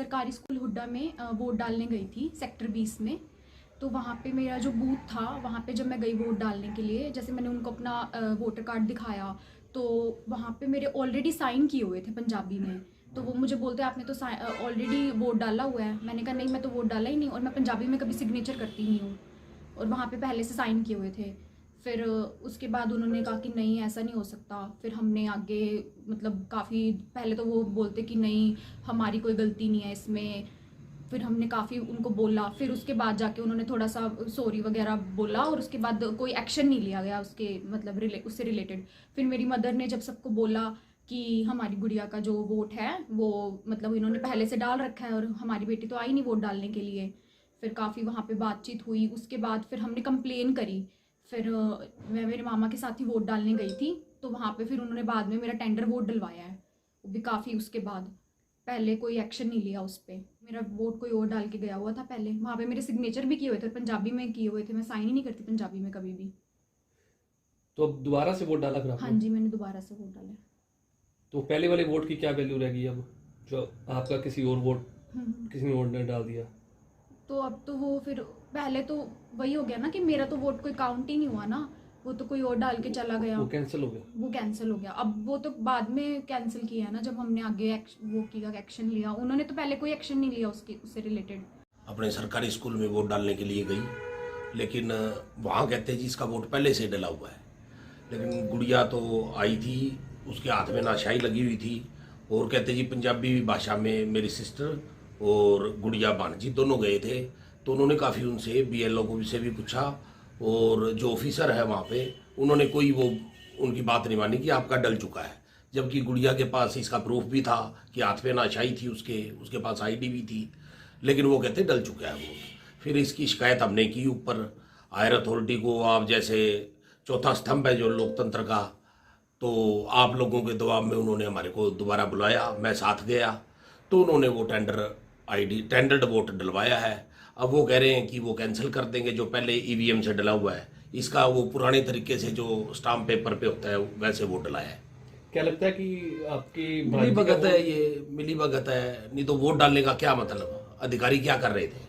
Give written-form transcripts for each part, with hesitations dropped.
सरकारी स्कूल हुड्डा में वोट डालने गई थी सेक्टर 20 में। तो वहाँ पे मेरा जो बूथ था, वहाँ पे जब मैं गई वोट डालने के लिए, जैसे मैंने उनको अपना वोटर कार्ड दिखाया, तो वहाँ पे मेरे ऑलरेडी साइन किए हुए थे पंजाबी में। तो वो मुझे बोलते आपने तो ऑलरेडी वोट डाला हुआ है। मैंने कहा नहीं, मैं तो वोट डाला ही नहीं, और मैं पंजाबी में कभी सिग्नेचर करती नहीं हूँ, और वहाँ पे पहले से साइन किए हुए थे। फिर उसके बाद उन्होंने कहा कि नहीं, ऐसा नहीं हो सकता। फिर हमने आगे मतलब काफ़ी, पहले तो वो बोलते कि नहीं, हमारी कोई गलती नहीं है इसमें। फिर हमने काफ़ी उनको बोला, फिर उसके बाद जाके उन्होंने थोड़ा सा सॉरी वगैरह बोला, और उसके बाद कोई एक्शन नहीं लिया गया उसके मतलब उससे रिलेटेड। फिर मेरी मदर ने जब सबको बोला कि हमारी गुड़िया का जो वोट है वो मतलब इन्होंने पहले से डाल रखा है, और हमारी बेटी तो आई नहीं वोट डालने के लिए। फिर काफ़ी वहाँ पे बातचीत हुई। उसके बाद फिर हमने कंप्लेन करी। फिर मैं मेरे मामा के साथ ही वोट डालने गई थी, तो वहाँ पे फिर उन्होंने बाद में मेरा टेंडर वोट डलवाया है, वो भी काफ़ी उसके बाद। पहले कोई एक्शन नहीं लिया उस पर। मेरा वोट कोई और डाल के गया हुआ था पहले, वहाँ पे मेरे सिग्नेचर भी किए हुए थे, पंजाबी में किए हुए थे। मैं साइन ही नहीं करती पंजाबी में कभी भी। तो अब दोबारा से वोट डाला फिर हाँ आपने? जी, मैंने दोबारा से वोट डाला। तो पहले वाले वोट की क्या वैल्यू रहेगी अब, जो आपका किसी और वोट हम्म। किसी और ने डाल दिया? तो अब तो वो फिर पहले तो वही हो गया ना कि मेरा तो वोट कोई काउंट ही नहीं हुआ ना, वो तो कोई और डाल के चला गया। वो कैंसिल हो गया? वो कैंसिल हो गया। अब वो तो बाद में कैंसिल किया है ना, जब हमने आगे वो किया, एक्शन लिया। उन्होंने तो पहले कोई एक्शन नहीं लिया उससे रिलेटेड। अपने सरकारी स्कूल में वोट डालने के लिए गई, लेकिन वहाँ कहते हैं जी इसका वोट पहले से डला हुआ है। लेकिन गुड़िया तो आई थी, उसके हाथ में नाशाई लगी हुई थी, और कहते जी पंजाबी भाषा में मेरी सिस्टर और गुड़िया भांजी दोनों गए थे। तो उन्होंने काफ़ी उनसे बीएलओ को से भी पूछा, और जो ऑफिसर है वहाँ पे उन्होंने कोई वो उनकी बात नहीं मानी कि आपका डल चुका है। जबकि गुड़िया के पास इसका प्रूफ भी था कि हाथ में नाशाई थी, उसके पास आईडी भी थी, लेकिन वो कहते डल चुका है वो। फिर इसकी शिकायत हमने की ऊपर हायर अथॉरिटी को। आप जैसे चौथा स्तंभ है जो लोकतंत्र का, तो आप लोगों के दबाव में उन्होंने हमारे को दोबारा बुलाया, मैं साथ गया, तो उन्होंने वो टेंडर्ड वोट डलवाया है। अब वो कह रहे हैं कि वो कैंसिल कर देंगे जो पहले ईवीएम से डला हुआ है, इसका वो पुराने तरीके से जो स्टाम्प पेपर पे होता है वैसे वोट डलाया है। क्या लगता है कि आपकी मिली भगत है, ये मिली भगत है। नहीं तो वोट डालने का क्या मतलब? अधिकारी क्या कर रहे थे?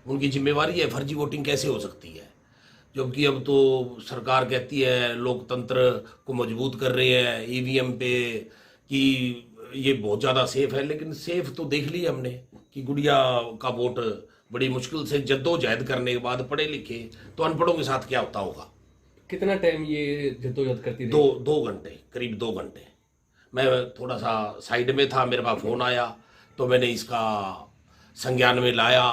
उनकी जिम्मेवारी है, फर्जी वोटिंग कैसे हो सकती है? जबकि अब तो सरकार कहती है लोकतंत्र को मजबूत कर रही है ईवीएम पे कि ये बहुत ज़्यादा सेफ है। लेकिन सेफ तो देख लिया हमने कि गुड़िया का वोट बड़ी मुश्किल से जद्दोजहद करने के बाद, पढ़े लिखे तो अनपढ़ों के साथ क्या होता होगा। कितना टाइम ये जद्दोजहद करती रही? दो घंटे, करीब 2 घंटे। मैं थोड़ा सा साइड में था, मेरे पास फ़ोन आया तो मैंने इसका संज्ञान में लाया।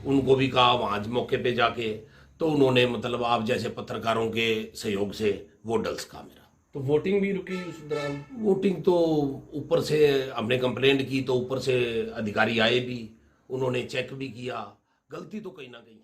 उनको भी कहा वहाँ मौके पे जाके, तो उन्होंने मतलब आप जैसे पत्रकारों के सहयोग से वोट डल सका मेरा। तो वोटिंग भी रुकी उस दौरान? वोटिंग तो ऊपर से हमने कंप्लेंट की तो ऊपर से अधिकारी आए भी, उन्होंने चेक भी किया। गलती तो कहीं ना कहीं है।